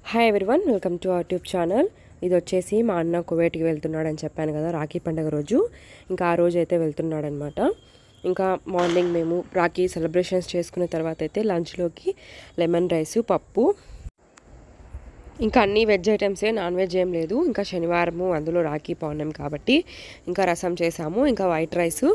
Hi everyone, welcome to our YouTube channel. ఇది వచ్చేసి మా అన్న కువైట్కి వెళ్తున్నాడని చెప్పాను కదా, రాఖీ పండుగ రోజు. ఇంకా ఆ రోజు అయితే వెళ్తున్నాడనమాట. ఇంకా మార్నింగ్ మేము రాఖీ సెలబ్రేషన్స్ చేసుకున్న తర్వాత అయితే లంచ్లోకి లెమన్ రైస్, పప్పు, ఇంకా అన్ని వెజ్ ఐటమ్సే, నాన్ వెజ్ ఏం లేదు. ఇంకా శనివారము అందులో రాఖీ పౌర్ణమి కాబట్టి ఇంకా రసం చేసాము, ఇంకా వైట్ రైసు.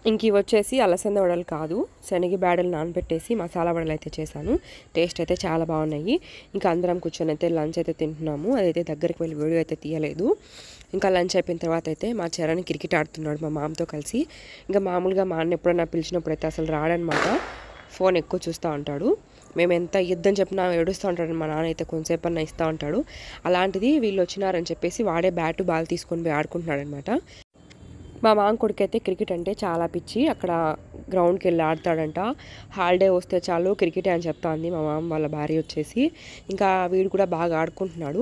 ఇంక ఇవి వచ్చేసి అలసంద వడలు కాదు, శనగ బ్యాడలు నానబెట్టేసి మసాలా వడలు అయితే చేశాను. టేస్ట్ అయితే చాలా బాగున్నాయి. ఇంకా అందరం కూర్చొని అయితే లంచ్ అయితే తింటున్నాము. అదైతే దగ్గరికి వెళ్ళి వీడియో అయితే తీయలేదు. ఇంకా లంచ్ అయిపోయిన తర్వాత అయితే మా చరణ్ క్రికెట్ ఆడుతున్నాడు మా మామతో కలిసి. ఇంకా మామూలుగా మా అన్న ఎప్పుడన్నా పిలిచినప్పుడు అయితే అసలు రాడనమాట, ఫోన్ ఎక్కువ చూస్తూ ఉంటాడు. మేము ఎంత యుద్ధం చెప్పినా ఏడుస్తూ ఉంటాడు. మా నాన్న అయితే కొంతసేపు అన్న ఇస్తూ ఉంటాడు. అలాంటిది వీళ్ళు వచ్చినారని చెప్పేసి వాడే బ్యాటు బాల్ తీసుకొని పోయి ఆడుకుంటున్నాడు అనమాట. మా మామ కొడుకైతే క్రికెట్ అంటే చాలా పిచ్చి. అక్కడ గ్రౌండ్కి వెళ్ళి ఆడతాడంట. హాలిడే వస్తే చాలు క్రికెటే అని చెప్తాంది మా మామ వాళ్ళ భార్య వచ్చేసి. ఇంకా వీడు కూడా బాగా ఆడుకుంటున్నాడు.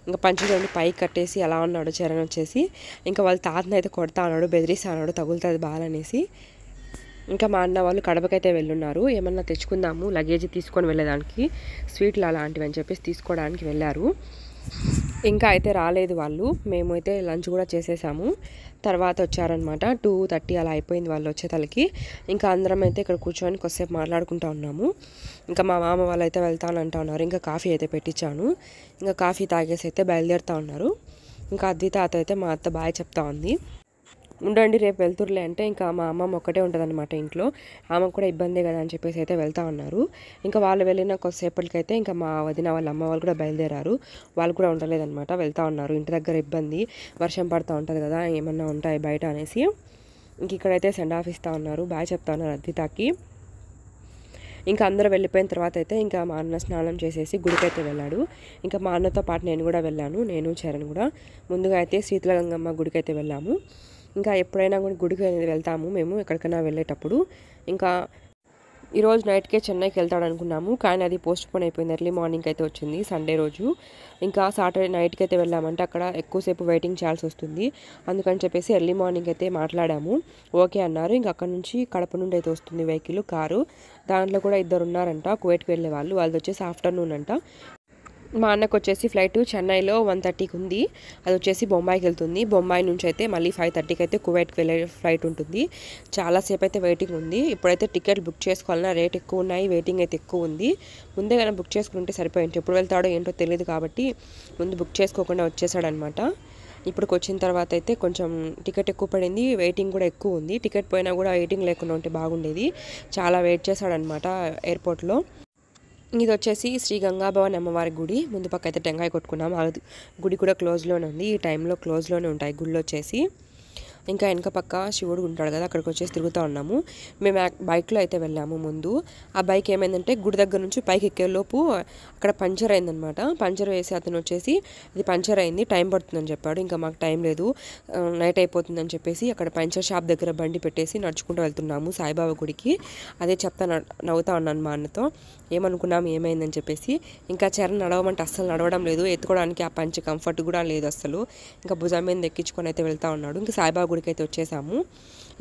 ఇంకా పంచులోని పైకి కట్టేసి అలా ఉన్నాడు చరణ్ వచ్చేసి. ఇంకా వాళ్ళ తాతను అయితే కొడతా అన్నాడు, బెదిరిస్తా అన్నాడు, తగులుతుంది బాల్ అనేసి. ఇంకా మా అన్న వాళ్ళు కడపకైతే వెళ్ళున్నారు. ఏమన్నా తెచ్చుకుందాము లగేజ్ తీసుకొని వెళ్ళేదానికి, స్వీట్లు అలాంటివి అని చెప్పేసి తీసుకోవడానికి వెళ్ళారు. ఇంకా అయితే రాలేదు వాళ్ళు. మేమైతే లంచ్ కూడా చేసేసాము. తర్వాత వచ్చారనమాట. 2:30 అలా అయిపోయింది వాళ్ళు వచ్చేతలకి. ఇంకా అందరం అయితే ఇక్కడ కూర్చొని కొద్దిసేపు మాట్లాడుకుంటూ ఉన్నాము. ఇంకా మా మామ వాళ్ళు అయితే వెళ్తానంటా ఉన్నారు. ఇంకా కాఫీ అయితే పెట్టించాను. ఇంకా కాఫీ తాగేసి అయితే బయలుదేరుతూ ఉన్నారు. ఇంకా అద్విత అయితే మా అత్త బాయ్ చెప్తా ఉంది. ఉండండి రేపు వెళ్తురులే అంటే ఇంకా మా అమ్మమ్మ ఒక్కటే ఉంటుందన్నమాట ఇంట్లో, ఆమెకు కూడా ఇబ్బందే కదా అని చెప్పేసి అయితే వెళ్తూ ఉన్నారు. ఇంకా వాళ్ళు వెళ్ళిన కొద్దిసేపటికైతే ఇంకా మా వదిన వాళ్ళ అమ్మ వాళ్ళు కూడా బయలుదేరారు. వాళ్ళు కూడా ఉండలేదన్నమాట, వెళ్తూ ఉన్నారు. ఇంటి దగ్గర ఇబ్బంది, వర్షం పడుతూ ఉంటుంది కదా, ఏమన్నా ఉంటాయి బయట అనేసి. ఇంక ఇక్కడైతే సెండ్ ఆఫ్ ఇస్తూ ఉన్నారు, బాయ్ చెప్తా ఉన్నారు అద్వితకి. ఇంకా అందరూ వెళ్ళిపోయిన తర్వాత అయితే ఇంకా మా అన్న స్నానం చేసేసి గుడికైతే వెళ్ళాడు. ఇంకా మా అన్నతో పాటు నేను కూడా వెళ్ళాను, నేను చరణ్ కూడా. ముందుగా అయితే శీతల గంగమ్మ గుడికైతే వెళ్ళాము. ఇంకా ఎప్పుడైనా కూడా గుడికి వెళ్తాము మేము ఎక్కడికైనా వెళ్ళేటప్పుడు. ఇంకా ఈరోజు నైట్కే చెన్నైకి వెళ్తాడు అనుకున్నాము, కానీ అది పోస్ట్ పోన్ అయిపోయింది. ఎర్లీ మార్నింగ్ అయితే వచ్చింది సండే రోజు. ఇంకా సాటర్డే నైట్కి అయితే వెళ్ళామంటే అక్కడ ఎక్కువసేపు వెయిటింగ్ చేయాల్సి వస్తుంది. అందుకని చెప్పేసి ఎర్లీ మార్నింగ్ అయితే మాట్లాడాము, ఓకే అన్నారు. ఇంకా అక్కడ నుంచి కడప నుండి అయితే వస్తుంది వెహికల్, కారు. దాంట్లో కూడా 2 ఉన్నారంట కువైట్కి వెళ్ళే వాళ్ళు. వాళ్ళది వచ్చేసి ఆఫ్టర్నూన్ అంట. మా అన్నకు వచ్చేసి ఫ్లైట్ చెన్నైలో 1:30కి ఉంది, అది వచ్చేసి బొంబాయికి వెళ్తుంది. బొంబాయి నుంచి అయితే మళ్ళీ 5:30కి అయితే కువైట్కి వెళ్ళే ఫ్లైట్ ఉంటుంది. చాలాసేపు అయితే వెయిటింగ్ ఉంది. ఇప్పుడైతే టికెట్ బుక్ చేసుకోవాలన్నా రేట్ ఎక్కువ ఉన్నాయి, వెయిటింగ్ అయితే ఎక్కువ ఉంది. ముందే కానీ బుక్ చేసుకుంటే సరిపోయింది. ఎప్పుడు వెళ్తాడో ఏంటో తెలియదు కాబట్టి ముందు బుక్ చేసుకోకుండా వచ్చేసాడనమాట. ఇప్పటికి వచ్చిన తర్వాత అయితే కొంచెం టికెట్ ఎక్కువ పడింది, వెయిటింగ్ కూడా ఎక్కువ ఉంది. టికెట్ పోయినా కూడా వెయిటింగ్ లేకుండా ఉంటే బాగుండేది. చాలా వెయిట్ చేశాడనమాట ఎయిర్పోర్ట్లో. ఇది వచ్చేసి శ్రీ గంగాభవాని అమ్మవారి గుడి. ముందు పక్క అయితే టెంకాయ కొట్టుకున్నాం. ఆ గుడి కూడా క్లోజ్లోనే ఉంది. ఈ టైంలో క్లోజ్లోనే ఉంటాయి గుళ్ళు వచ్చేసి. ఇంకా వెనక పక్క శివుడు ఉంటాడు కదా, అక్కడికి వచ్చేసి తిరుగుతూ ఉన్నాము. మేము బైక్లో అయితే వెళ్ళాము ముందు. ఆ బైక్ ఏమైందంటే గుడి దగ్గర నుంచి పైకి ఎక్కేలోపు అక్కడ పంచర్ అయిందనమాట. పంచర్ వేసి అతను వచ్చేసి ఇది పంచర్ అయింది, టైం పడుతుందని చెప్పాడు. ఇంకా మాకు టైం లేదు, నైట్ అయిపోతుందని చెప్పేసి అక్కడ పంచర్ షాప్ దగ్గర బండి పెట్టేసి నడుచుకుంటూ వెళ్తున్నాము సాయిబాబా గుడికి. అదే చెప్తా నవ్వుతా ఉన్నాను మా అన్నతో, ఏమనుకున్నాము ఏమైందని చెప్పేసి. ఇంకా చరణ్ నడవమంటే అస్సలు నడవడం లేదు, ఎత్తుకోవడానికి ఆ పంచ కంఫర్ట్ కూడా లేదు అస్సలు. ఇంకా భుజం మీద ఎక్కించుకొని అయితే వెళ్తూ ఉన్నాడు. ఇంకా సాయిబాబా గుడికి అయితే వచ్చేసాము.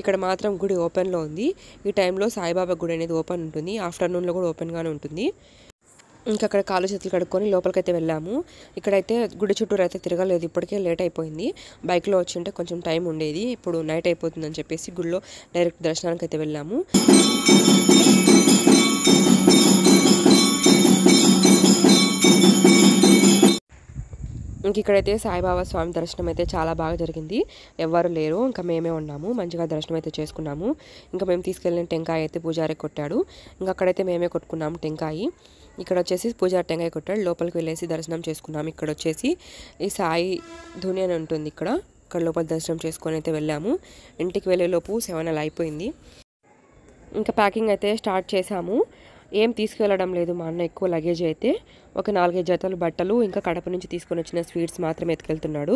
ఇక్కడ మాత్రం గుడి ఓపెన్లో ఉంది. ఈ టైంలో సాయిబాబా గుడి అనేది ఓపెన్ ఉంటుంది, ఆఫ్టర్నూన్లో కూడా ఓపెన్గానే ఉంటుంది. ఇంకా అక్కడ కాళ్ళు చేతులు కడుక్కొని లోపలికైతే వెళ్ళాము. ఇక్కడైతే గుడి చుట్టూరు అయితే తిరగలేదు, ఇప్పటికే లేట్ అయిపోయింది. బైక్లో వచ్చింటే కొంచెం టైం ఉండేది. ఇప్పుడు నైట్ అయిపోతుందని చెప్పేసి గుడిలో డైరెక్ట్ దర్శనానికి అయితే వెళ్ళాము. ఇంక ఇక్కడైతే సాయిబాబా స్వామి దర్శనం అయితే చాలా బాగా జరిగింది. ఎవ్వరు లేరు, ఇంకా మేమే ఉన్నాము. మంచిగా దర్శనం అయితే చేసుకున్నాము. ఇంకా మేము తీసుకెళ్ళిన టెంకాయ అయితే పూజారి కొట్టాడు. ఇంకా అక్కడైతే మేమే కొట్టుకున్నాము టెంకాయ. ఇక్కడ వచ్చేసి పూజారి టెంకాయ కొట్టాడు. లోపలికి వెళ్ళేసి దర్శనం చేసుకున్నాము. ఇక్కడ వచ్చేసి ఈ సాయి ధుని అని ఉంటుంది, ఇక్కడ లోపల దర్శనం చేసుకొని అయితే వెళ్ళాము. ఇంటికి వెళ్ళేలోపు 7 అలా అయిపోయింది. ఇంకా ప్యాకింగ్ అయితే స్టార్ట్ చేసాము. ఏం తీసుకువెళ్ళడం లేదు మా అన్న, ఎక్కువ లగేజ్ అయితే ఒక 4-5 జతలు బట్టలు, ఇంకా కడప నుంచి తీసుకొని వచ్చిన స్వీట్స్ మాత్రమే ఎత్తుకెళ్తున్నాడు.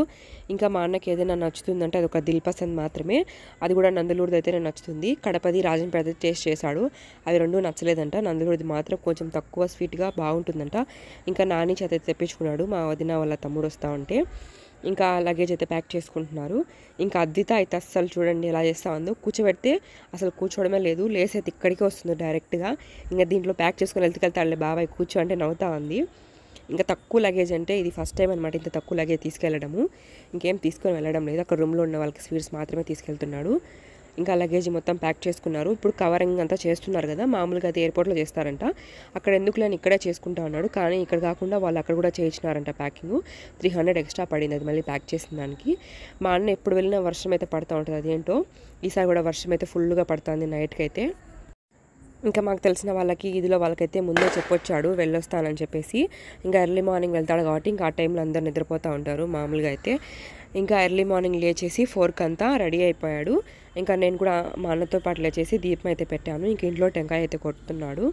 ఇంకా మా అన్నకి ఏదైనా నచ్చుతుందంటే అది ఒక దిల్ పసంద్ మాత్రమే, అది కూడా నందులూరుది అయితేనే నచ్చుతుంది. కడపది రాజంపేట టేస్ట్ చేశాడు, అవి 2 నచ్చలేదంట. నందులూరుది మాత్రం కొంచెం తక్కువ స్వీట్గా బాగుంటుందంట. ఇంకా నాని చేత తెప్పించుకున్నాడు, మా వదిన వాళ్ళ తమ్ముడు వస్తూ ఉంటే. ఇంకా లగేజ్ అయితే ప్యాక్ చేసుకుంటున్నారు. ఇంకా అద్విత అయితే అస్సలు చూడండి ఎలా చేస్తా ఉందో, కూర్చోబెడితే అసలు కూర్చోవడమే లేదు, లేస్ అయితే ఇక్కడికే వస్తుంది డైరెక్ట్గా. ఇంకా దీంట్లో ప్యాక్ చేసుకుని వెళ్తాడులే బాబాయ్ కూర్చో అంటే నవ్వుతా ఉంది. ఇంకా తక్కువ లగేజ్ అంటే ఇది ఫస్ట్ టైం అనమాట ఇంత తక్కువ లగేజ్ తీసుకెళ్ళడము. ఇంకేం తీసుకొని వెళ్ళడం లేదు, అక్కడ రూమ్లో ఉన్న వాళ్ళకి స్వీట్స్ మాత్రమే తీసుకెళ్తున్నాడు. ఇంకా లగేజ్ మొత్తం ప్యాక్ చేసుకున్నారు. ఇప్పుడు కవరింగ్ అంతా చేస్తున్నారు కదా, మామూలుగా అది ఎయిర్పోర్ట్లో చేస్తారంట, అక్కడ ఎందుకు లేని ఇక్కడే చేసుకుంటా ఉన్నాడు. కానీ ఇక్కడ కాకుండా వాళ్ళు అక్కడ కూడా చేయించినారంట ప్యాకింగ్. 300 ఎక్స్ట్రా పడింది అది మళ్ళీ ప్యాక్ చేసిన దానికి. మా అన్న ఎప్పుడు వెళ్ళినా వర్షం అయితే పడుతూ ఉంటుంది, అదేంటో ఈసారి కూడా వర్షం అయితే ఫుల్గా పడుతుంది నైట్కి అయితే. ఇంకా మాకు తెలిసిన వాళ్ళకి ఇదిలో వాళ్ళకైతే ముందే చెప్పొచ్చాడు వెళ్ళొస్తానని చెప్పేసి. ఇంకా ఎర్లీ మార్నింగ్ వెళ్తాడు కాబట్టి ఇంకా ఆ టైంలో అందరు నిద్రపోతూ ఉంటారు మామూలుగా అయితే. ఇంకా ఎర్లీ మార్నింగ్ లేచేసి 4కి అంతా రెడీ అయిపోయాడు. ఇంకా నేను కూడా మా అన్నతో పాటు లేచేసి దీపం అయితే పెట్టాను. ఇంక ఇంట్లో టెంకాయ అయితే కొడుతున్నాడు.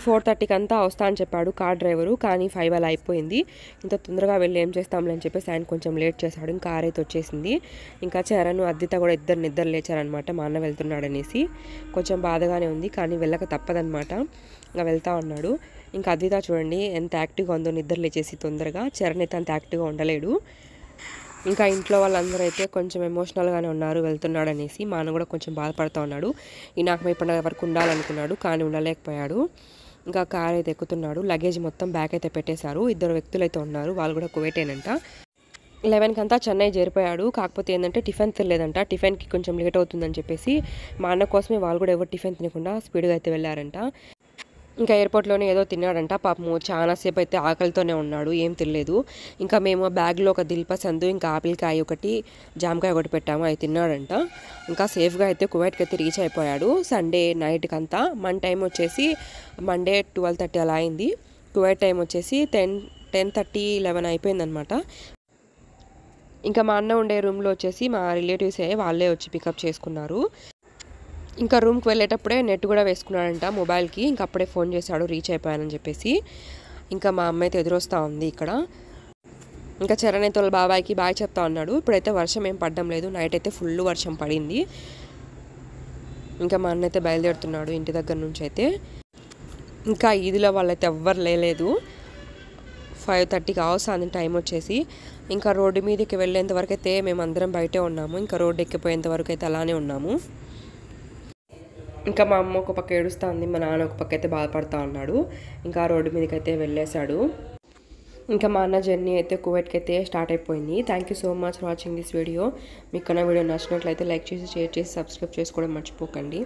4:30కి అంతా వస్తా అని చెప్పాడు కార్ డ్రైవరు, కానీ 5 అలా అయిపోయింది. ఇంత తొందరగా వెళ్ళి ఏం చేస్తాంలే అని చెప్పేసి ఆయన కొంచెం లేట్ చేశాడు. ఇంకా కార్ అయితే వచ్చేసింది. ఇంకా చరణ్ అద్విత కూడా ఇద్దరు నిద్ర లేచారనమాట మా అన్న వెళ్తున్నాడు అనేసి. కొంచెం బాధగానే ఉంది కానీ వెళ్ళక తప్పదనమాట. ఇంకా వెళ్తా ఉన్నాడు. ఇంకా అద్విత చూడండి ఎంత యాక్టివ్గా ఉందో నిద్ర లేచేసి తొందరగా. చరణ్ అయితే అంత యాక్టివ్గా ఉండలేడు. ఇంకా ఇంట్లో వాళ్ళందరూ అయితే కొంచెం ఎమోషనల్గానే ఉన్నారు వెళ్తున్నాడు అనేసి. మా అన్న కూడా కొంచెం బాధపడుతూ ఉన్నాడు. ఈ నాగమై పండుగ వరకు ఉండాలనుకున్నాడు కానీ ఉండలేకపోయాడు. ఇంకా కార్ అయితే ఎక్కుతున్నాడు. లగేజ్ మొత్తం బ్యాగ్ అయితే పెట్టేశారు. 2 వ్యక్తులు అయితే ఉన్నారు, వాళ్ళు కూడా కువైటేనంట. 11కి అంతా చెన్నై చేరిపోయాడు. కాకపోతే ఏంటంటే టిఫిన్ తినలేదంట, టిఫిన్కి కొంచెం లేట్ అవుతుందని చెప్పేసి మా అన్న కోసమే వాళ్ళు కూడా ఎవరు టిఫిన్ తినకుండా స్పీడ్గా అయితే వెళ్ళారంట. ఇంకా ఎయిర్పోర్ట్లోనే ఏదో తిన్నాడంట పాపము, చాలాసేపు అయితే ఆకలితోనే ఉన్నాడు, ఏం తినలేదు. ఇంకా మేము బ్యాగ్లో ఒక దిల్పసందు ఇంకా ఆపిల్కాయ ఒకటి జామకాయ ఒకటి పెట్టాము, అవి తిన్నాడంట. ఇంకా సేఫ్గా అయితే కువైట్కి అయితే రీచ్ అయిపోయాడు సండే నైట్కి అంతా. మన టైం వచ్చేసి మండే 12:30 అలా అయింది. కువైట్ టైం వచ్చేసి 10:30, 11 అయిపోయిందనమాట. ఇంకా మా అన్న ఉండే రూమ్లో వచ్చేసి మా రిలేటివ్సే వాళ్ళే వచ్చి పికప్ చేసుకున్నారు. ఇంకా రూమ్కి వెళ్ళేటప్పుడే నెట్ కూడా వేసుకున్నాడంట మొబైల్కి. ఇంకా అప్పుడే ఫోన్ చేశాడు రీచ్ అయిపోయానని చెప్పేసి. ఇంకా మా అమ్మ అయితే ఎదురొస్తూ ఉంది ఇక్కడ. ఇంకా చరణ్ అయితే వాళ్ళ బాబాయ్కి బాయ్ చెప్తా ఉన్నాడు. ఇప్పుడైతే వర్షం ఏం పడడం లేదు, నైట్ అయితే ఫుల్ వర్షం పడింది. ఇంకా మా అన్న అయితే బయలుదేరుతున్నాడు ఇంటి దగ్గర నుంచి అయితే. ఇంకా ఈదిలో వాళ్ళైతే ఎవ్వరు లేలేదు. 5:30కి అవసరం టైం వచ్చేసి. ఇంకా రోడ్డు మీదకి వెళ్ళేంత వరకు అయితే మేమందరం బయటే ఉన్నాము. ఇంకా రోడ్డు ఎక్కిపోయేంత వరకు అయితే అలానే ఉన్నాము. ఇంకా మా అమ్మ ఒక పక్క ఏడుస్తూ ఉంది, మా నాన్న ఒక పక్క అయితే బాధపడుతూ ఉన్నాడు. ఇంకా రోడ్డు మీదకి అయితే వెళ్ళేశాడు. ఇంకా మా అన్న జర్నీ అయితే కువైట్కి అయితే స్టార్ట్ అయిపోయింది. Thank you so much for watching this video. మీకు నా వీడియో నచ్చినట్లయితే లైక్ చేసి, షేర్ చేసి, సబ్స్క్రైబ్ చేసుకోవడం మర్చిపోకండి.